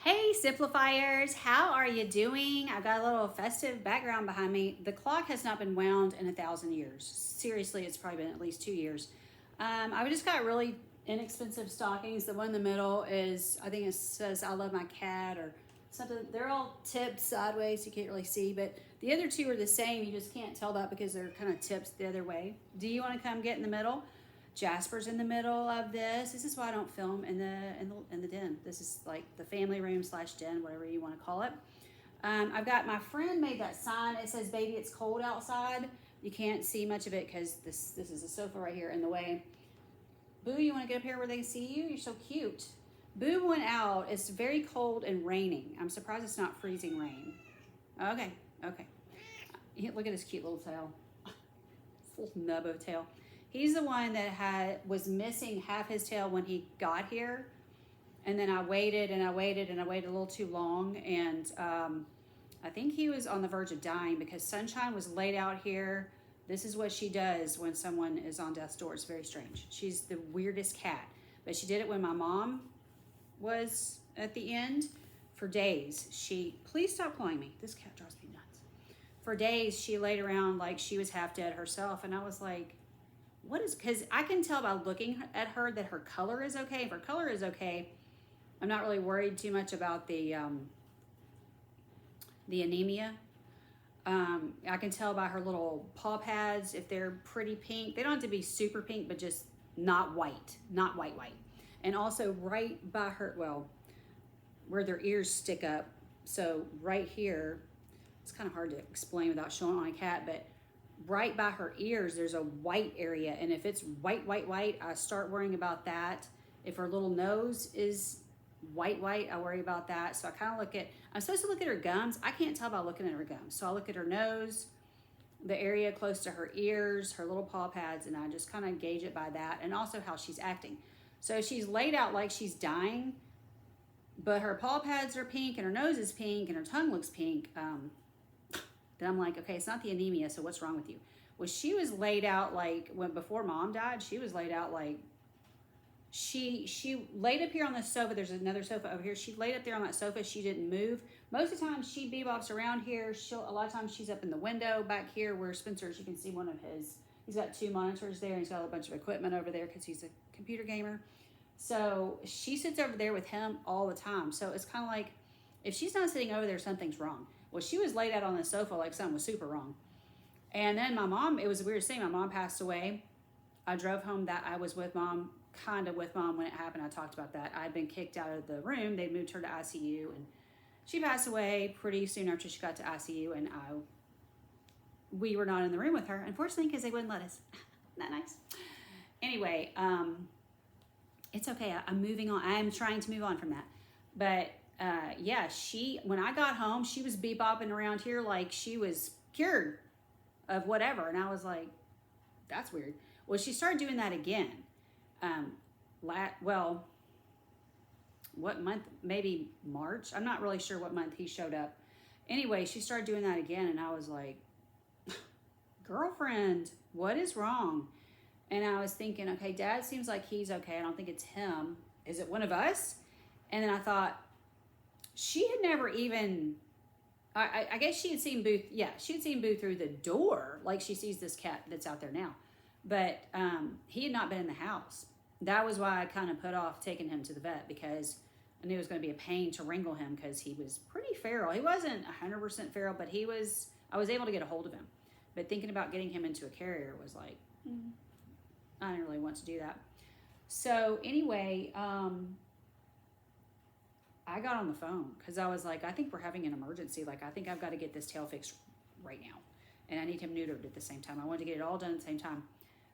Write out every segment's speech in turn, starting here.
Hey Simplifiers, how are you doing? I've got a little festive background behind me. The clock has not been wound in 1,000 years. Seriously, it's probably been at least 2 years. I just got really inexpensive stockings. The one in the middle is, I think it says I love my cat or something. They're all tipped sideways, you can't really see, but the other two are the same. You just can't tell that because they're kind of tipped the other way. Do you want to come get in the middle? Jasper's in the middle of this. This is why I don't film in the den. This is like the family room slash den, whatever you want to call it. I've got my friend made that sign. It says, "Baby, it's cold outside." You can't see much of it because this is a sofa right here in the way. Boo, you want to get up here where they can see you? You're so cute. Boo went out. It's very cold and raining. I'm surprised it's not freezing rain. Okay. Look at his cute little tail. Little nubbo tail. He's the one that was missing half his tail when he got here. And then I waited and I waited and I waited a little too long. And I think he was on the verge of dying because Sunshine was laid out here. This is what she does when someone is on death's door. It's very strange. She's the weirdest cat. But she did it when my mom was at the end for days. Please stop clawing me. This cat drives me nuts. For days, she laid around like she was half dead herself. And I was like, because I can tell by looking at her that her color is okay. If her color is okay, I'm not really worried too much about the anemia. I can tell by her little paw pads if they're pretty pink. They don't have to be super pink, but just not white, not white. And also right by her, where their ears stick up. So right here, it's kind of hard to explain without showing on a cat, but right by her ears, there's a white area. And if it's white, I start worrying about that. If her little nose is white, I worry about that. So I kind of I'm supposed to look at her gums. I can't tell by looking at her gums. So I look at her nose, the area close to her ears, her little paw pads, and I just kind of gauge it by that. And also how she's acting. So she's laid out like she's dying, but her paw pads are pink and her nose is pink and her tongue looks pink. Then I'm like, okay, it's not the anemia, so what's wrong with you? Well, she was laid out like before Mom died. She was laid out like she laid up here on the sofa. There's another sofa over here. She laid up there on that sofa. She didn't move. Most of the time, she bebops around here. A lot of times she's up in the window back here where Spencer's. You can see one of his. He's got 2 monitors there. And he's got a bunch of equipment over there because he's a computer gamer. So she sits over there with him all the time. So it's kind of like if she's not sitting over there, something's wrong. Well, she was laid out on the sofa like something was super wrong. And then my mom, it was a weird thing. My mom passed away. I drove home I was with mom, kind of with mom when it happened. I talked about that. I'd been kicked out of the room. They moved her to ICU and she passed away pretty soon after she got to ICU. And we were not in the room with her, unfortunately, because they wouldn't let us. Isn't that nice? Anyway, it's okay. I'm moving on. I'm trying to move on from that. But when I got home, she was bebopping around here like she was cured of whatever. And I was like, that's weird. Well, she started doing that again. What month? Maybe March. I'm not really sure what month he showed up. Anyway, she started doing that again. And I was like, girlfriend, what is wrong? And I was thinking, okay, Dad seems like he's okay. I don't think it's him. Is it one of us? And then I thought, she had never even, I guess she had seen Boo. Yeah, she had seen Boo through the door, like she sees this cat that's out there now. But he had not been in the house. That was why I kind of put off taking him to the vet, because I knew it was going to be a pain to wrangle him because he was pretty feral. He wasn't 100% feral, but I was able to get a hold of him. But thinking about getting him into a carrier was like, I didn't really want to do that. So anyway, I got on the phone because I was like, I think we're having an emergency. Like, I think I've got to get this tail fixed right now. And I need him neutered at the same time. I wanted to get it all done at the same time.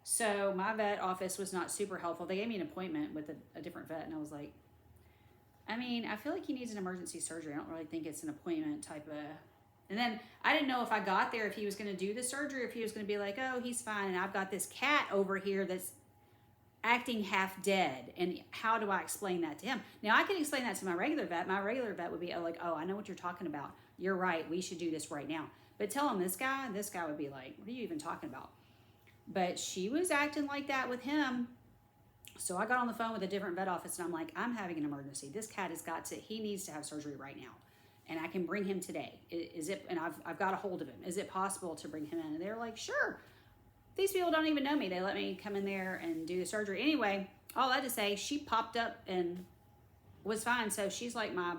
So my vet office was not super helpful. They gave me an appointment with a different vet. And I was like, I feel like he needs an emergency surgery. I don't really think it's an appointment type of. And then I didn't know if I got there, if he was going to do the surgery, if he was going to be like, oh, he's fine. And I've got this cat over here that's acting half dead, and how do I explain that to him? Now I can explain that to my regular vet. My regular vet would be like, oh, I know what you're talking about. You're right. We should do this right now. But tell him this guy would be like, what are you even talking about? But she was acting like that with him So I got on the phone with a different vet office and I'm like, I'm having an emergency. This cat he needs to have surgery right now. And I can bring him today. Is it, and I've got a hold of him. Is it possible to bring him in? And they're like, sure. These people don't even know me. They let me come in there and do the surgery. Anyway, all that to say, she popped up and was fine. So she's like my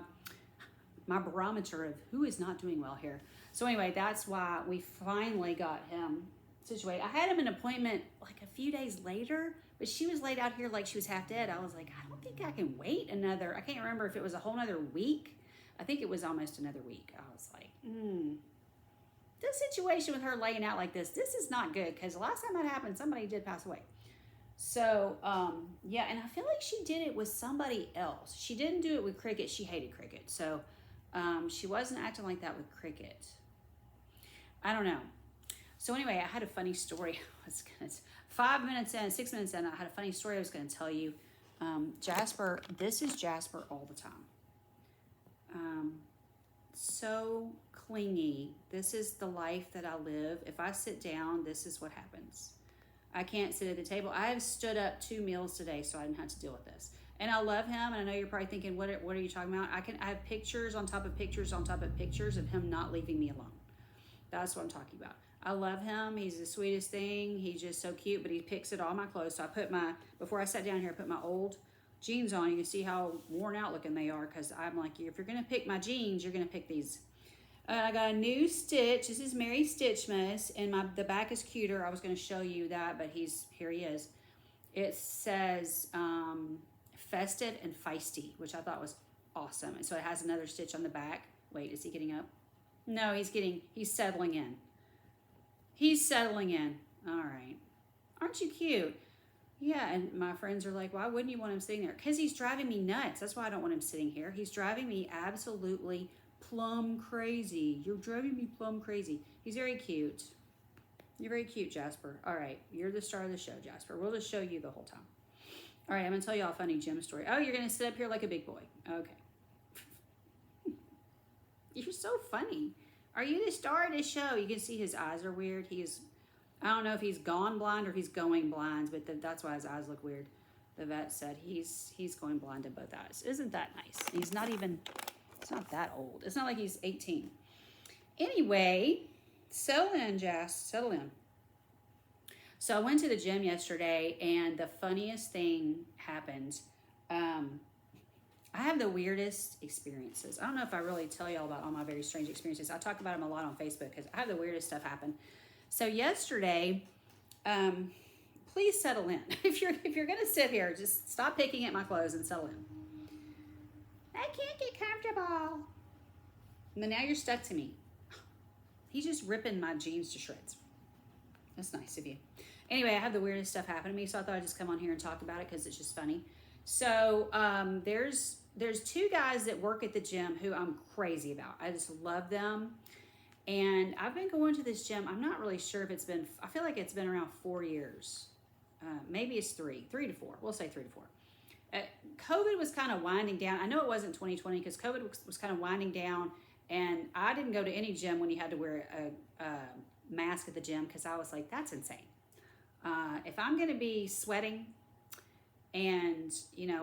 barometer of who is not doing well here. So anyway, that's why we finally got him situated. I had him an appointment like a few days later, but she was laid out here like she was half dead. I was like, I don't think I can wait another, I can't remember if it was a whole nother week. I think it was almost another week. I was like, this situation with her laying out like this is not good, because the last time that happened, somebody did pass away. So, yeah, and I feel like she did it with somebody else. She didn't do it with Cricket. She hated Cricket. So, she wasn't acting like that with Cricket. I don't know. So anyway, I had a funny story. I was gonna, 6 minutes in, I had a funny story I was going to tell you. Jasper, this is Jasper all the time. So clingy. This is the life that I live. If I sit down, this is what happens. I can't sit at the table. I have stood up 2 meals today, so I didn't have to deal with this. And I love him, and I know you're probably thinking, what are you talking about? I have pictures on top of pictures on top of pictures of him not leaving me alone. That's what I'm talking about. I love him. He's the sweetest thing. He's just so cute, but he picks at all my clothes. So before I sat down here, I put my old jeans on. You can see how worn out looking they are, because I'm like, if you're going to pick my jeans, you're going to pick these. I got a new stitch. This is Mary Stitchmas, and the back is cuter. I was going to show you that, but here he is. It says festive and feisty, which I thought was awesome. And so it has another stitch on the back. Wait, is he getting up? No, he's settling in. He's settling in. All right. Aren't you cute? Yeah, and my friends are like, why wouldn't you want him sitting there? Because he's driving me nuts. That's why I don't want him sitting here. He's driving me absolutely plumb crazy. You're driving me plumb crazy. He's very cute. You're very cute, Jasper. All right, you're the star of the show, Jasper. We'll just show you the whole time. All right, I'm going to tell you all a funny gym story. Oh, you're going to sit up here like a big boy. Okay. You're so funny. Are you the star of the show? You can see his eyes are weird. I don't know if he's gone blind or he's going blind, but that's why his eyes look weird. The vet said he's going blind in both eyes. Isn't that nice? It's not that old. It's not like he's 18. Anyway, settle in, Jas. Settle in. So I went to the gym yesterday, and the funniest thing happened. I have the weirdest experiences. I don't know if I really tell y'all about all my very strange experiences. I talk about them a lot on Facebook because I have the weirdest stuff happen. So yesterday, please settle in. If you're gonna sit here, just stop picking at my clothes and settle in. I can't get comfortable. And then now you're stuck to me. He's just ripping my jeans to shreds. That's nice of you. Anyway, I have the weirdest stuff happen to me, so I thought I'd just come on here and talk about it because it's just funny. So there's 2 guys that work at the gym who I'm crazy about. I just love them. And I've been going to this gym. I'm not really sure if I feel like it's been around 4 years. Maybe it's 3 to 4. We'll say 3 to 4. COVID was kind of winding down. I know it wasn't 2020 because COVID was kind of winding down. And I didn't go to any gym when you had to wear a mask at the gym because I was like, that's insane. If I'm going to be sweating and,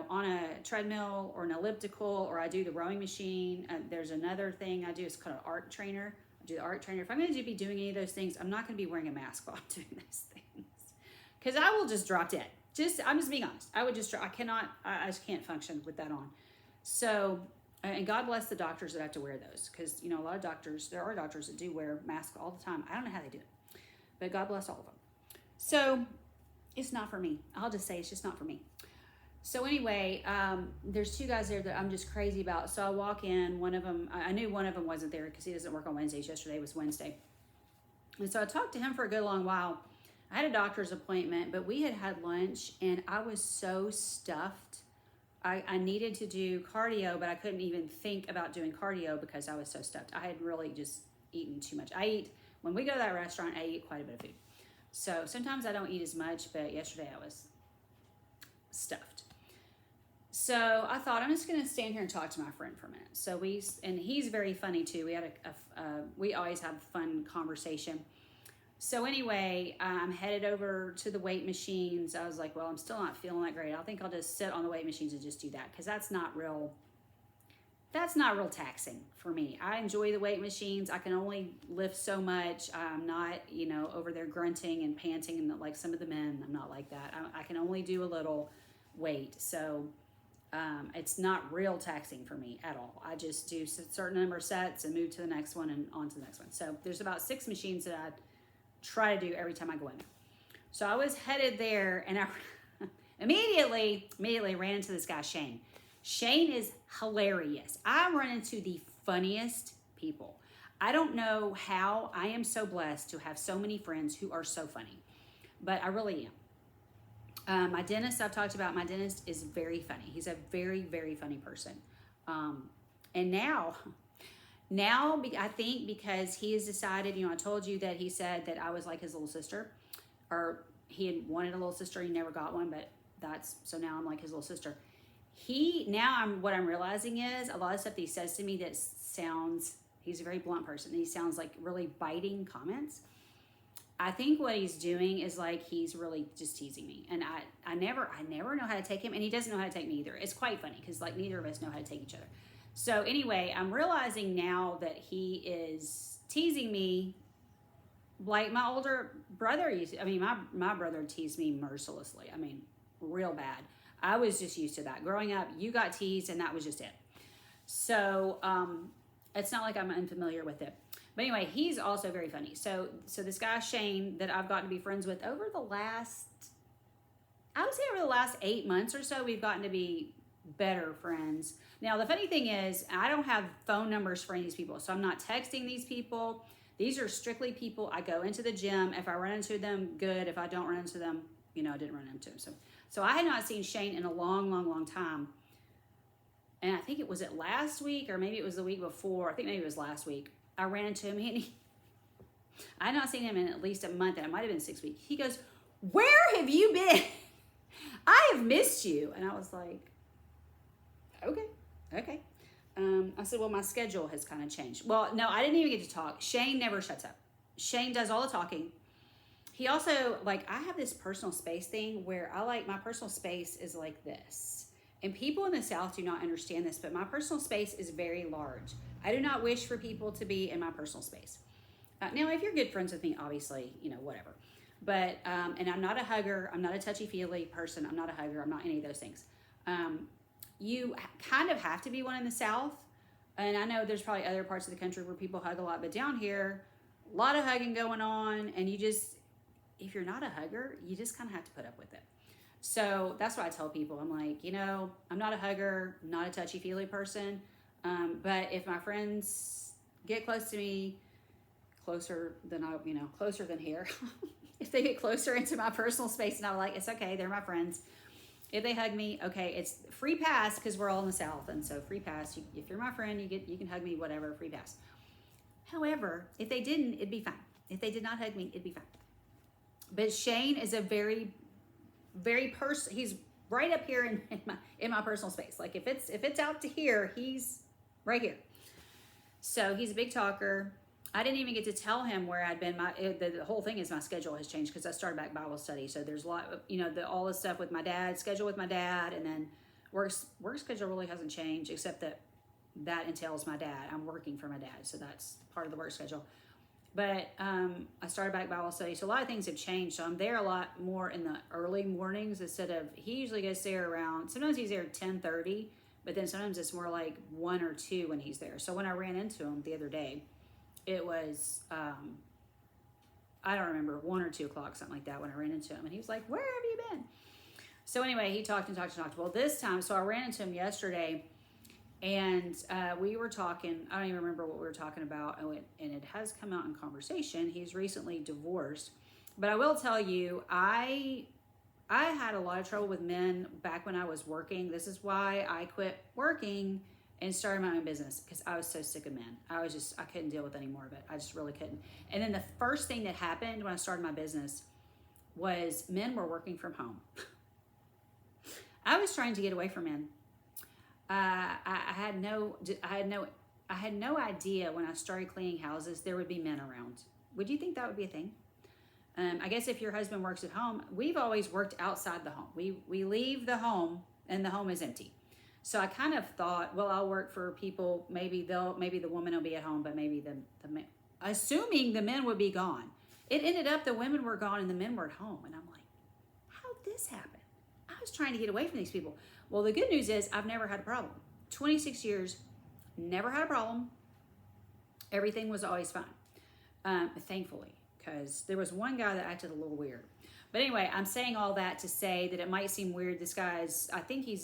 on a treadmill or an elliptical, or I do the rowing machine, there's another thing I do. It's called an art trainer. I do the art trainer. If I'm going to be doing any of those things, I'm not going to be wearing a mask while I'm doing those things because I will just drop dead. I'm just being honest. I just can't function with that on. So, and God bless the doctors that have to wear those because, a lot of doctors, there are doctors that do wear masks all the time. I don't know how they do it, but God bless all of them. So it's not for me. I'll just say it's just not for me. So anyway, there's 2 guys there that I'm just crazy about. So I walk in, one of them, I knew one of them wasn't there because he doesn't work on Wednesdays. Yesterday was Wednesday. And so I talked to him for a good long while. I had a doctor's appointment, but we had lunch and I was so stuffed. I needed to do cardio, but I couldn't even think about doing cardio because I was so stuffed. I had really just eaten too much. When we go to that restaurant, I eat quite a bit of food. So sometimes I don't eat as much, but yesterday I was stuffed. So I thought I'm just going to stand here and talk to my friend for a minute. So and he's very funny too. We always have fun conversation. So anyway, I'm headed over to the weight machines. I was like, well, I'm still not feeling that great. I think I'll just sit on the weight machines and just do that, because that's not real taxing for me. I enjoy the weight machines. I can only lift so much. I'm not, over there grunting and panting and like some of the men. I'm not like that. I can only do a little weight. So it's not real taxing for me at all. I just do a certain number of sets and move to the next one and on to the next one. So there's about 6 machines that I try to do every time I go in there. So I was headed there, and I immediately ran into this guy, Shane. Shane is hilarious. I run into the funniest people. I don't know how I am so blessed to have so many friends who are so funny, but I really am. My dentist, I've talked about, my dentist is very funny. He's a very, very funny person. And now I think because he has decided, I told you that he said that I was like his little sister, or he had wanted a little sister. He never got one, but so now I'm like his little sister. What I'm realizing is a lot of stuff that he says to me that he's a very blunt person. He sounds like really biting comments. I think what he's doing is like he's really just teasing me, and I never know how to take him, and he doesn't know how to take me either. It's quite funny because like neither of us know how to take each other. So anyway, I'm realizing now that he is teasing me like my older brother used to. I mean, my brother teased me mercilessly. I mean, real bad. I was just used to that. Growing up, you got teased and that was just it. So it's not like I'm unfamiliar with it. But anyway, he's also very funny. So this guy, Shane, that I've gotten to be friends with over the last 8 months or so, we've gotten to be better friends. Now, the funny thing is, I don't have phone numbers for any of these people. So I'm not texting these people. These are strictly people I go into the gym. If I run into them, good. If I don't run into them, I didn't run into them. So I had not seen Shane in a long, long, long time. And I think it was last week, or maybe it was the week before. I think maybe it was last week. I ran into him, and I had not seen him in at least a month, and it might have been 6 weeks. He goes, "Where have you been? I have missed you." And I was like, okay. I said, well, my schedule has kind of changed. Well, no, I didn't even get to talk. Shane never shuts up. Shane does all the talking. He also, I have this personal space thing where my personal space is like this. And people in the South do not understand this, but my personal space is very large. I do not wish for people to be in my personal space. Now, if you're good friends with me, obviously, whatever. But, and I'm not a hugger. I'm not a touchy-feely person. I'm not a hugger. I'm not any of those things. You kind of have to be one in the South. And I know there's probably other parts of the country where people hug a lot, but down here, a lot of hugging going on. And if you're not a hugger, you just kind of have to put up with it. So that's what I tell people. I'm like, I'm not a hugger, not a touchy-feely person. But if my friends get close to me, closer than here, if they get closer into my personal space, and I'm like, it's okay, they're my friends. If they hug me, okay, it's free pass because we're all in the South, and so free pass. If you're my friend, you can hug me, whatever, free pass. However, if they didn't, it'd be fine. If they did not hug me, it'd be fine. But Shane is a very, very he's right up here in my personal space. Like if it's out to here, he's right here. So he's a big talker. I didn't even get to tell him where I'd been. The whole thing is my schedule has changed because I started back Bible study. So there's a lot of, all the stuff with my dad, schedule with my dad, and then work schedule really hasn't changed, except that entails my dad. I'm working for my dad, so that's part of the work schedule. But I started back Bible study, so a lot of things have changed. So I'm there a lot more in the early mornings instead of, he usually gets there around, sometimes he's there at 10:30, but then sometimes it's more like 1 or 2 when he's there. So when I ran into him the other day, it was, I don't remember, 1 or 2 o'clock, something like that, when I ran into him. And he was like, "Where have you been?" So anyway, he talked. Well, this time, so I ran into him yesterday, and we were talking. I don't even remember what we were talking about, and it has come out in conversation. He's recently divorced. But I will tell you, I had a lot of trouble with men back when I was working. This is why I quit working and started my own business, because I was so sick of men. I couldn't deal with any more of it. I just really couldn't. And then the first thing that happened when I started my business was men were working from home. I was trying to get away from men. I had no idea when I started cleaning houses there would be men around. Would you think that would be a thing? I guess if your husband works at home, we've always worked outside the home. We leave the home and the home is empty. So I kind of thought, well, I'll work for people. Maybe the woman will be at home, but maybe the men, assuming the men would be gone. It ended up the women were gone and the men were at home. And I'm like, how'd this happen? I was trying to get away from these people. Well, the good news is I've never had a problem. 26 years, never had a problem. Everything was always fine, thankfully, because there was one guy that acted a little weird. But anyway, I'm saying all that to say that it might seem weird. This guy's, I think he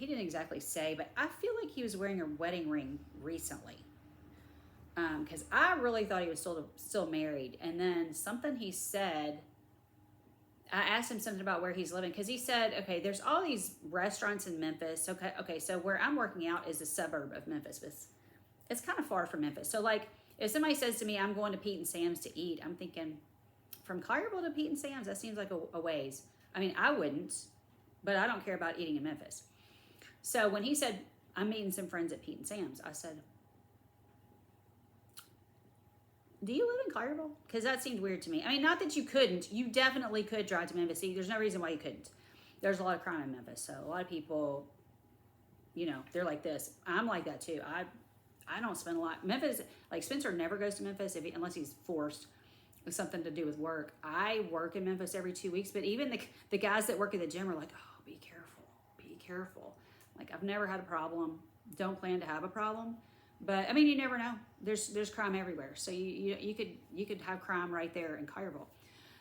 didn't exactly say, but I feel like he was wearing a wedding ring recently. Because I really thought he was still married. And then something he said, I asked him something about where he's living, because he said, okay, there's all these restaurants in Memphis. Okay, so where I'm working out is a suburb of Memphis. It's kind of far from Memphis. So like, if somebody says to me, I'm going to Pete and Sam's to eat, I'm thinking, from Collierville to Pete and Sam's, that seems like a ways. I mean, I wouldn't, but I don't care about eating in Memphis. So when he said, I'm meeting some friends at Pete and Sam's, I said, do you live in Collierville? Because that seemed weird to me. I mean, not that you couldn't. You definitely could drive to Memphis. See, there's no reason why you couldn't. There's a lot of crime in Memphis. So a lot of people, they're like this. I'm like that too. I don't spend a lot. Memphis, like Spencer never goes to Memphis unless he's forced with something to do with work. I work in Memphis every 2 weeks, but even the guys that work at the gym are like, oh, be careful. Like, I've never had a problem. Don't plan to have a problem. But I mean, you never know. There's crime everywhere. So you could have crime right there in Collierville.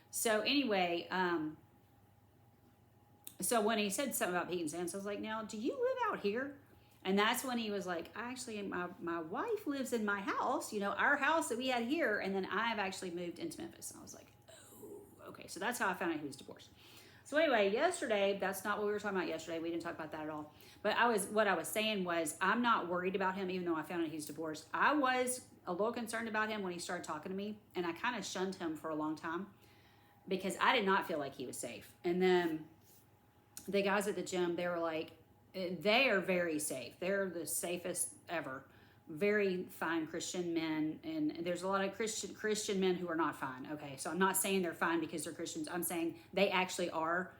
So anyway, so when he said something about Pete and Sam's, I was like, now, do you live out here? And that's when he was like, actually, my wife lives in my house, our house that we had here. And then I've actually moved into Memphis. And I was like, oh, okay. So that's how I found out he was divorced. So anyway, yesterday, that's not what we were talking about yesterday. We didn't talk about that at all. But what I was saying was, I'm not worried about him, even though I found out he's divorced. I was a little concerned about him when he started talking to me. And I kind of shunned him for a long time because I did not feel like he was safe. And then the guys at the gym, they were like, they are very safe. They're the safest ever. Very fine Christian men. And there's a lot of Christian men who are not fine. Okay, so I'm not saying they're fine because they're Christians. I'm saying they actually are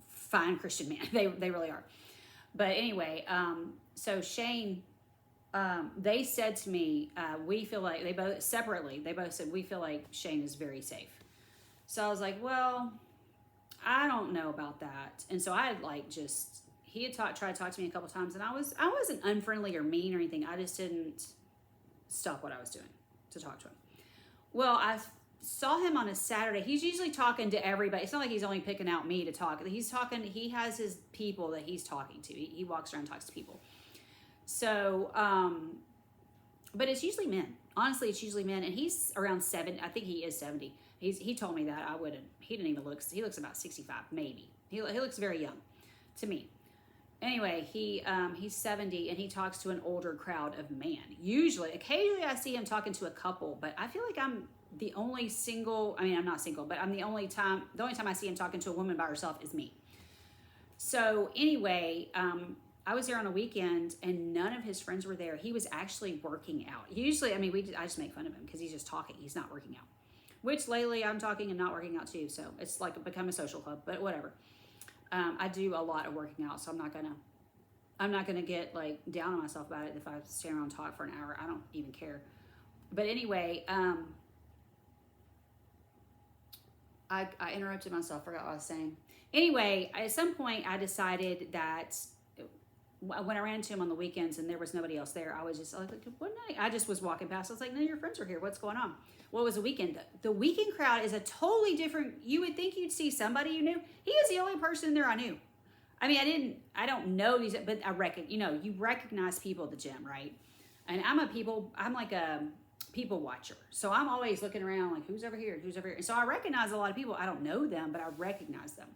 fine Christian men. They really are. But anyway, so Shane, they said to me, we feel like, they both said, we feel like Shane is very safe. So I was like, well, I don't know about that. And so I had he had tried to talk to me a couple times, and I wasn't unfriendly or mean or anything. I just didn't stop what I was doing to talk to him. Well, I saw him on a Saturday. He's usually talking to everybody. It's not like he's only picking out me to talk. He has his people that he's talking to. He walks around and talks to people. So, but it's usually men. Honestly, it's usually men. And he's around 70. I think he is 70. He told me that. I wouldn't. He didn't even look. He looks about 65, maybe. He looks very young to me. Anyway, he's 70 and he talks to an older crowd of men. Occasionally I see him talking to a couple, but I feel like I'm the only single, I'm not single, but the only time I see him talking to a woman by herself is me. So anyway, I was there on a weekend and none of his friends were there. He was actually working out. Usually, I just make fun of him because he's just talking. He's not working out, which lately I'm talking and not working out too. So it's like become a social club, but whatever. I do a lot of working out, so I'm not gonna get down on myself about it if I stand around and talk for an hour. I don't even care. But anyway, I interrupted myself, forgot what I was saying. Anyway, at some point I decided that when I ran into him on the weekends and there was nobody else there, I was just like, one night I just was walking past. I was like, none of your friends are here. What's going on? Well, it was a weekend. The weekend crowd is a totally different. You would think you'd see somebody you knew. He is the only person there I knew. I don't know these, but I reckon, you recognize people at the gym, right? And I'm like a people watcher. So I'm always looking around like, who's over here? And so I recognize a lot of people. I don't know them, but I recognize them.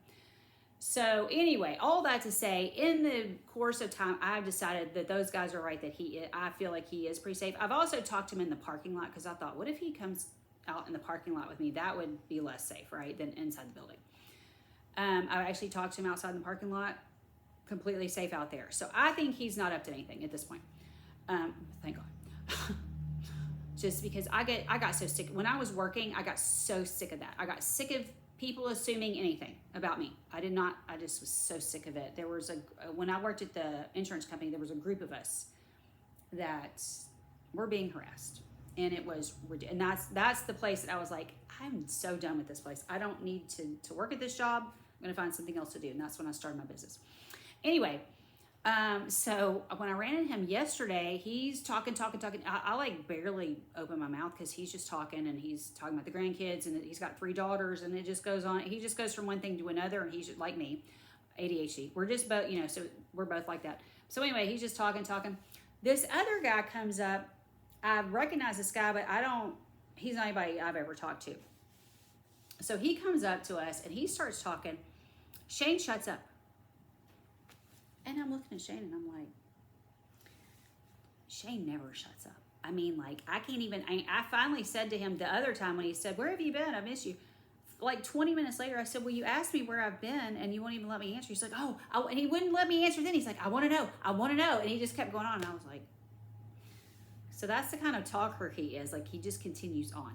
So anyway, all that to say, in the course of time, I've decided that those guys are right, that I feel like he is pretty safe. I've also talked to him in the parking lot because I thought, what if he comes out in the parking lot with me? That would be less safe, right, than inside the building. I actually talked to him outside in the parking lot, completely safe out there. So I think he's not up to anything at this point. Thank God. just because I got so sick. When I was working, I got so sick of that. I got sick of people assuming anything about me. I just was so sick of it. There was when I worked at the insurance company, there was a group of us that were being harassed. And it was, and that's the place that I was like, I'm so done with this place. I don't need to work at this job. I'm going to find something else to do. And that's when I started my business. Anyway, so when I ran into him yesterday, he's talking. I like barely open my mouth because he's just talking, and he's talking about the grandkids, and he's got 3 daughters, and it just goes on. He just goes from one thing to another, and he's like me, ADHD. We're just both, so we're both like that. So anyway, he's just talking. This other guy comes up. I recognize this guy, but he's not anybody I've ever talked to. So he comes up to us and he starts talking. Shane shuts up. And I'm looking at Shane and I'm like, Shane never shuts up. I mean, like, I can't even, I finally said to him the other time when he said, where have you been? I miss you. Like 20 minutes later, I said, well, you asked me where I've been and you won't even let me answer. He's like, and he wouldn't let me answer then. He's like, I want to know. And he just kept going on. And I was like, so that's the kind of talker he is. Like, he just continues on,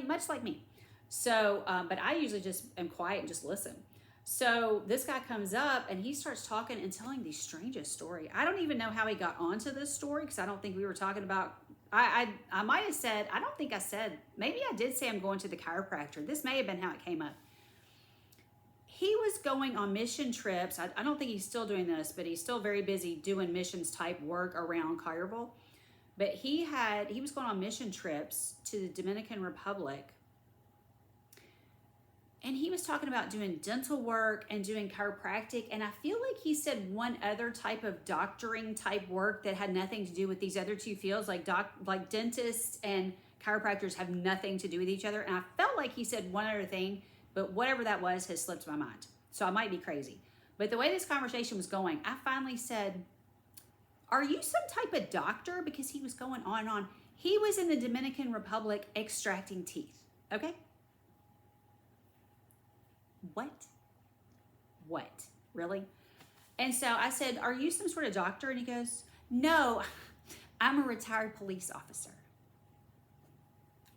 much like me. So, but I usually just am quiet and just listen. So this guy comes up and he starts talking and telling the strangest story. I don't even know how he got onto this story because I don't think we were talking about, I might have said, I don't think I said, maybe I did say I'm going to the chiropractor. This may have been how it came up. He was going on mission trips. I don't think he's still doing this, but he's still very busy doing missions type work around Collierville. But he was going on mission trips to the Dominican Republic. And he was talking about doing dental work and doing chiropractic. And I feel like he said one other type of doctoring type work that had nothing to do with these other 2 fields. Like dentists and chiropractors have nothing to do with each other. And I felt like he said one other thing, but whatever that was has slipped my mind. So I might be crazy. But the way this conversation was going, I finally said, are you some type of doctor? Because he was going on and on. He was in the Dominican Republic extracting teeth. Okay? What? Really? And so I said, are you some sort of doctor? And he goes, no, I'm a retired police officer.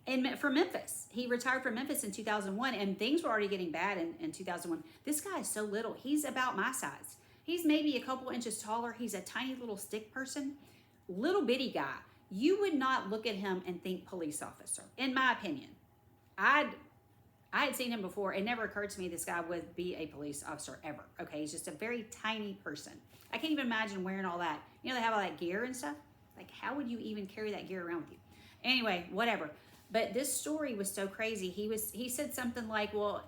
And from Memphis. He retired from Memphis in 2001, and things were already getting bad in 2001. This guy is so little. He's about my size. He's maybe a couple inches taller. He's a tiny little stick person, little bitty guy. You would not look at him and think police officer, in my opinion. I had seen him before. It never occurred to me this guy would be a police officer ever. Okay, he's just a very tiny person. I can't even imagine wearing all that. You know, they have all that gear and stuff. Like, how would you even carry that gear around with you? Anyway, whatever. But this story was so crazy. He said something like, well,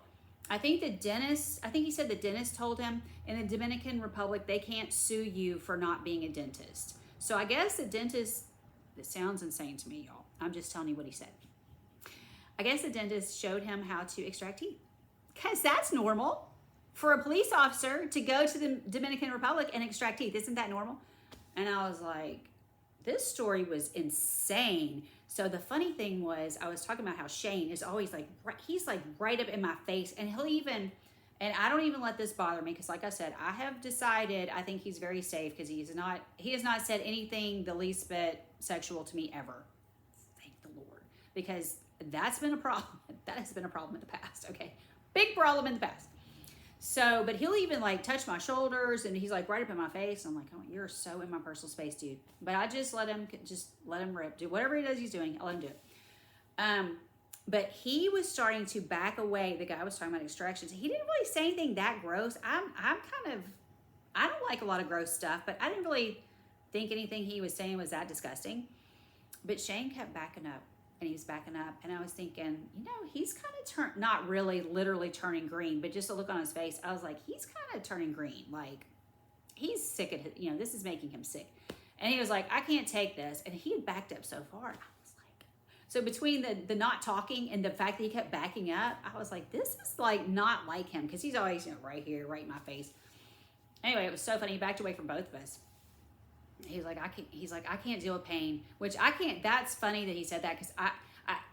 I think he said the dentist told him in the Dominican Republic, they can't sue you for not being a dentist. So I guess the dentist, this sounds insane to me, y'all. I'm just telling you what he said. I guess the dentist showed him how to extract teeth. Because that's normal for a police officer to go to the Dominican Republic and extract teeth. Isn't that normal? And I was like, this story was insane. So the funny thing was, I was talking about how Shane is always like, he's like right up in my face. And and I don't even let this bother me because, like I said, I have decided I think he's very safe because he has not said anything the least bit sexual to me ever. Thank the Lord. Because that's been a problem. That has been a problem in the past. Okay. Big problem in the past. So, but he'll even like touch my shoulders and he's like right up in my face. I'm like, oh, you're so in my personal space, dude. But I just let him rip. Do whatever he does, he's doing. I'll let him do it. But he was starting to back away. The guy was talking about extractions. He didn't really say anything that gross. I don't like a lot of gross stuff, but I didn't really think anything he was saying was that disgusting. But Shane kept backing up. And he was backing up, and I was thinking, he's kind of not really literally turning green, but just a look on his face, I was like, he's kind of turning green. Like, he's sick at this is making him sick. And he was like, I can't take this. And he had backed up so far. And I was like, so between the not talking and the fact that he kept backing up, I was like, this is like not like him because he's always, right here, right in my face. Anyway, it was so funny. He backed away from both of us. He's like, I can't deal with pain, which I can't. That's funny that he said that because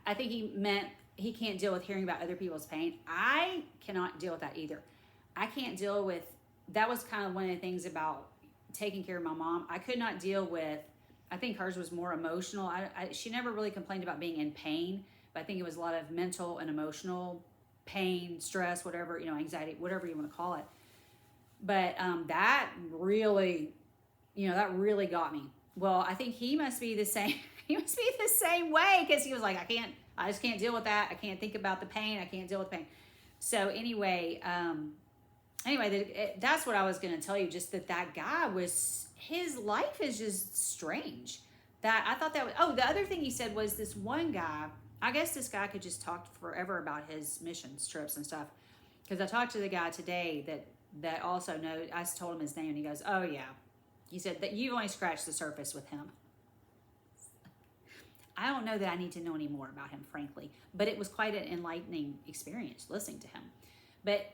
I think he meant he can't deal with hearing about other people's pain. I cannot deal with that either. I can't deal with, that was kind of one of the things about taking care of my mom. I could not deal with I think hers was more emotional. She never really complained about being in pain, but I think it was a lot of mental and emotional pain, stress, whatever, anxiety, whatever you want to call it. But that really, that really got me. Well, I think he must be the same. He must be the same way, because he was like, I just can't deal with that. I can't think about the pain. I can't deal with pain. So anyway, that's what I was going to tell you. Just that guy his life is just strange. That I thought that was. Oh, the other thing he said was this one guy. I guess this guy could just talk forever about his missions trips and stuff. Because I talked to the guy today that also knows. I told him his name, and he goes, "Oh yeah." He said that you only scratched the surface with him. I don't know that I need to know any more about him, frankly, but it was quite an enlightening experience listening to him. But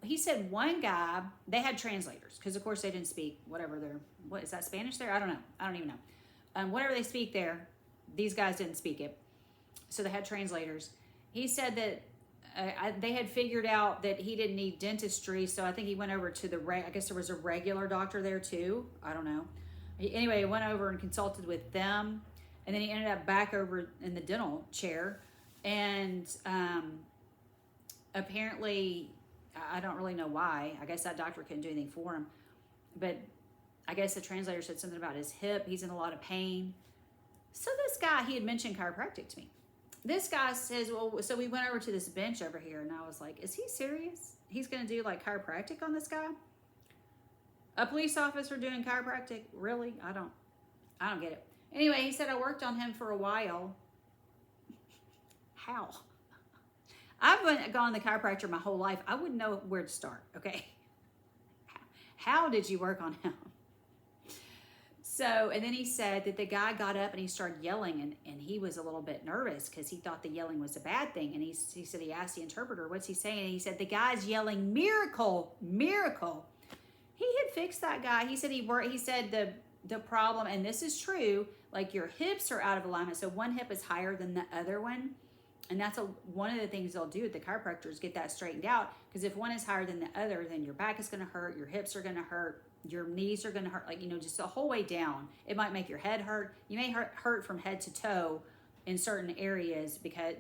he said one guy, they had translators, because of course they didn't speak what is that, Spanish there? I don't know. I don't even know. Whatever they speak there, these guys didn't speak it. So they had translators. He said that they had figured out that he didn't need dentistry, so I think he went over to I guess there was a regular doctor there too. I don't know. Anyway, he went over and consulted with them, and then he ended up back over in the dental chair. And apparently, I don't really know why. I guess that doctor couldn't do anything for him. But I guess the translator said something about his hip. He's in a lot of pain. So this guy, he had mentioned chiropractic to me. This guy says, well, so we went over to this bench over here, and I was like, is he serious? He's going to do like chiropractic on this guy? A police officer doing chiropractic? Really? I don't get it. Anyway, he said I worked on him for a while. How? I've gone to the chiropractor my whole life. I wouldn't know where to start, okay? How did you work on him? So, and then he said that the guy got up and he started yelling, and he was a little bit nervous because he thought the yelling was a bad thing. And he said he asked the interpreter, what's he saying? And he said, the guy's yelling, miracle, miracle. He had fixed that guy. He said he said the problem, and this is true, like your hips are out of alignment. So one hip is higher than the other one. And that's one of the things they'll do at the chiropractors, get that straightened out. Because if one is higher than the other, then your back is going to hurt, your hips are going to hurt, your knees are going to hurt, just the whole way down. It might make your head hurt. You may hurt from head to toe in certain areas because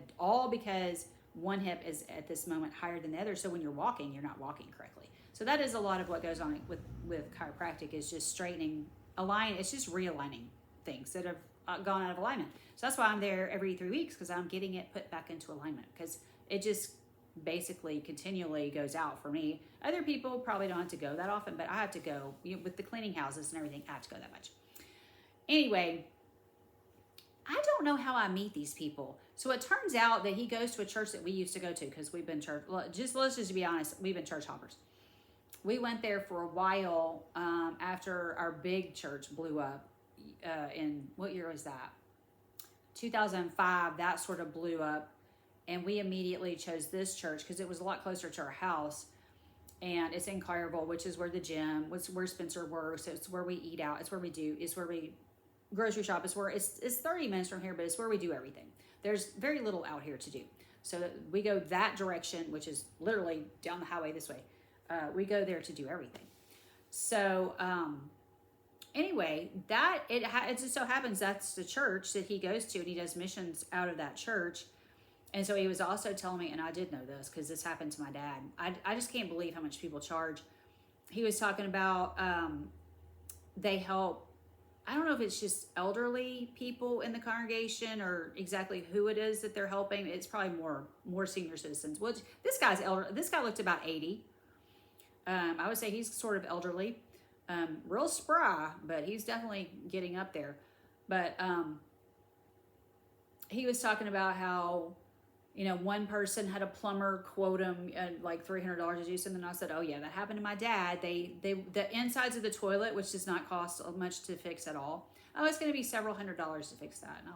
one hip is at this moment higher than the other. So when you're walking, you're not walking correctly. So that is a lot of what goes on with chiropractic, is just straightening, it's just realigning things that have gone out of alignment. So that's why I'm there every 3 weeks, because I'm getting it put back into alignment, because it just basically continually goes out for me. Other people probably don't have to go that often, but I have to go with the cleaning houses and everything. I have to go that much. Anyway, I don't know how I meet these people. So it turns out that he goes to a church that we used to go to, because we've been let's just be honest, we've been church hoppers. We went there for a while after our big church blew up. In what year was that? 2005. That sort of blew up, and we immediately chose this church because it was a lot closer to our house, and it's in Collierville, which is where the gym, where Spencer works. It's where we eat out. It's where we grocery shop. It's 30 minutes from here, but it's where we do everything. There's very little out here to do, so we go that direction, which is literally down the highway this way. We go there to do everything. So anyway, it just so happens that's the church that he goes to, and he does missions out of that church. And so he was also telling me, and I did know this because this happened to my dad. I just can't believe how much people charge. He was talking about they help, I don't know if it's just elderly people in the congregation or exactly who it is that they're helping. It's probably more senior citizens. Well, this guy's elder. This guy looked about 80. I would say he's sort of elderly. Real spry, but he's definitely getting up there. But he was talking about how, one person had a plumber quote him like $300 to do something. And I said, oh yeah, that happened to my dad. The insides of the toilet, which does not cost much to fix at all. Oh, it's going to be several $100s to fix that. And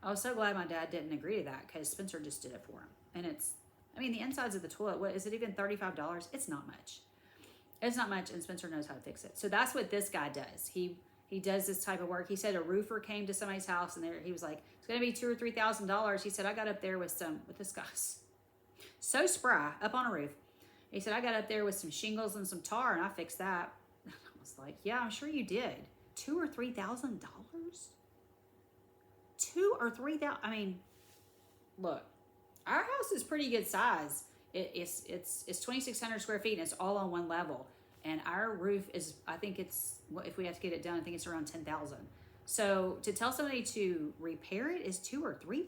I was so glad my dad didn't agree to that, because Spencer just did it for him. And the insides of the toilet, what is it, even $35? It's not much. It's not much, and Spencer knows how to fix it. So that's what this guy does. He does this type of work. He said a roofer came to somebody's house, and he was like, it's going to be $2,000 or $3,000. He said, I got up there with this guy, so spry, up on a roof. He said, I got up there with some shingles and some tar, and I fixed that. I was like, yeah, I'm sure you did. $2,000 or $3,000. $2,000 or $3,000. I mean, look, our house is pretty good size. It's 2,600 square feet and it's all on one level. And our roof is, I think it's, if we have to get it done, I think it's around 10,000. So to tell somebody to repair it is $2,000 or $3,000.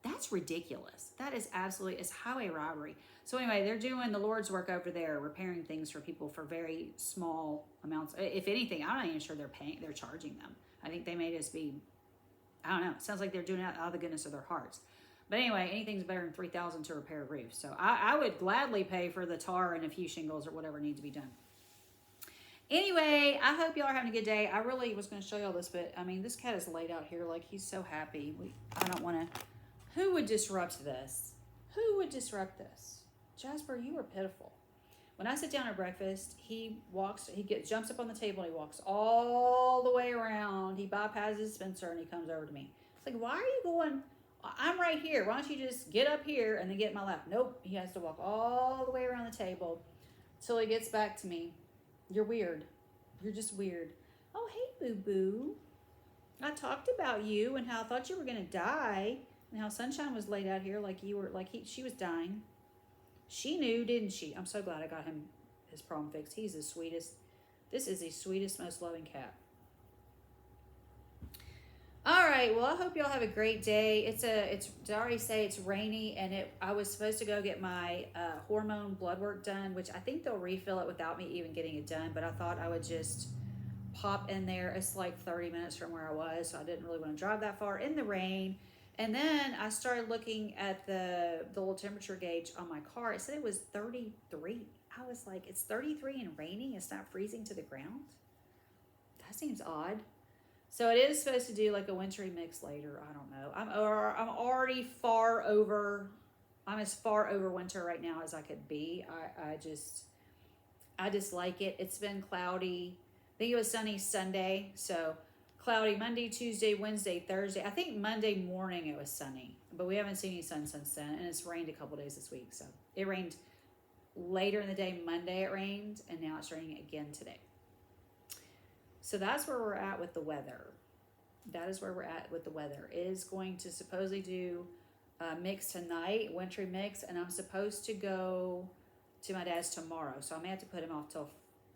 That's ridiculous. That is absolutely, it's highway robbery. So anyway, they're doing the Lord's work over there, repairing things for people for very small amounts. If anything, I'm not even sure they're charging them. I think they may just be, I don't know. It sounds like they're doing it out of the goodness of their hearts. But anyway, anything's better than $3,000 to repair a roof. So I would gladly pay for the tar and a few shingles or whatever needs to be done. Anyway, I hope y'all are having a good day. I really was going to show y'all this, but I mean, this cat is laid out here like he's so happy. I don't want to. Who would disrupt this? Who would disrupt this? Jasper, you are pitiful. When I sit down at breakfast, he jumps up on the table and he walks all the way around. He bypasses Spencer and he comes over to me. It's like, why are you going? I'm right here. Why don't you just get up here and then get in my lap? Nope. He has to walk all the way around the table till he gets back to me. You're weird. You're just weird. Oh, hey, boo-boo. I talked about you and how I thought you were going to die and how Sunshine was laid out here like you were, she was dying. She knew, didn't she? I'm so glad I got him his problem fixed. He's the sweetest. This is the sweetest, most loving cat. All right, well, I hope y'all have a great day. Did I already say it's rainy, and I was supposed to go get my hormone blood work done, which I think they'll refill it without me even getting it done, but I thought I would just pop in there. It's like 30 minutes from where I was, so I didn't really want to drive that far in the rain. And then I started looking at the little temperature gauge on my car. It said it was 33. I was like, it's 33 and raining? It's not freezing to the ground? That seems odd. So it is supposed to do like a wintry mix later. I don't know. I'm already far over. I'm as far over winter right now as I could be. I just like it. It's been cloudy. I think it was sunny Sunday. So cloudy Monday, Tuesday, Wednesday, Thursday. I think Monday morning it was sunny, but we haven't seen any sun since then. And it's rained a couple days this week. So it rained later in the day. Monday it rained, and now it's raining again today. So that's where we're at with the weather. That is where we're at with the weather. It is going to supposedly do a mix tonight, wintry mix, and I'm supposed to go to my dad's tomorrow. So I may have to put him off till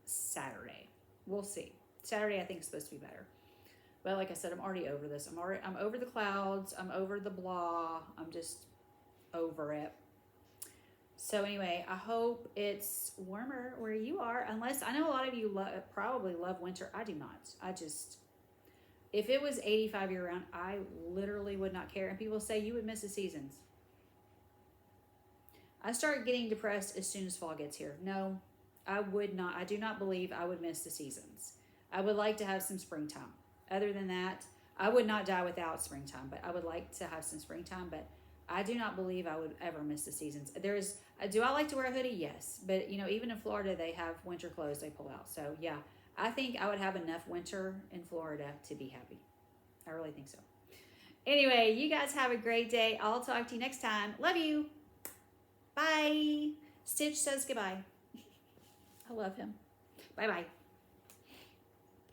Saturday. We'll see. Saturday I think is supposed to be better. But like I said, I'm already over this. I'm over the clouds. I'm over the blah. I'm just over it. So anyway, I hope it's warmer where you are. Unless, I know a lot of you probably love winter. I do not. If it was 85 year round, I literally would not care. And people say you would miss the seasons. I start getting depressed as soon as fall gets here. No, I would not. I do not believe I would miss the seasons. I would like to have some springtime. Other than that, I would not die without springtime, but I would like to have some springtime. But I do not believe I would ever miss the seasons. Do I like to wear a hoodie? Yes. But, even in Florida, they have winter clothes they pull out. So, yeah, I think I would have enough winter in Florida to be happy. I really think so. Anyway, you guys have a great day. I'll talk to you next time. Love you. Bye. Stitch says goodbye. I love him. Bye-bye.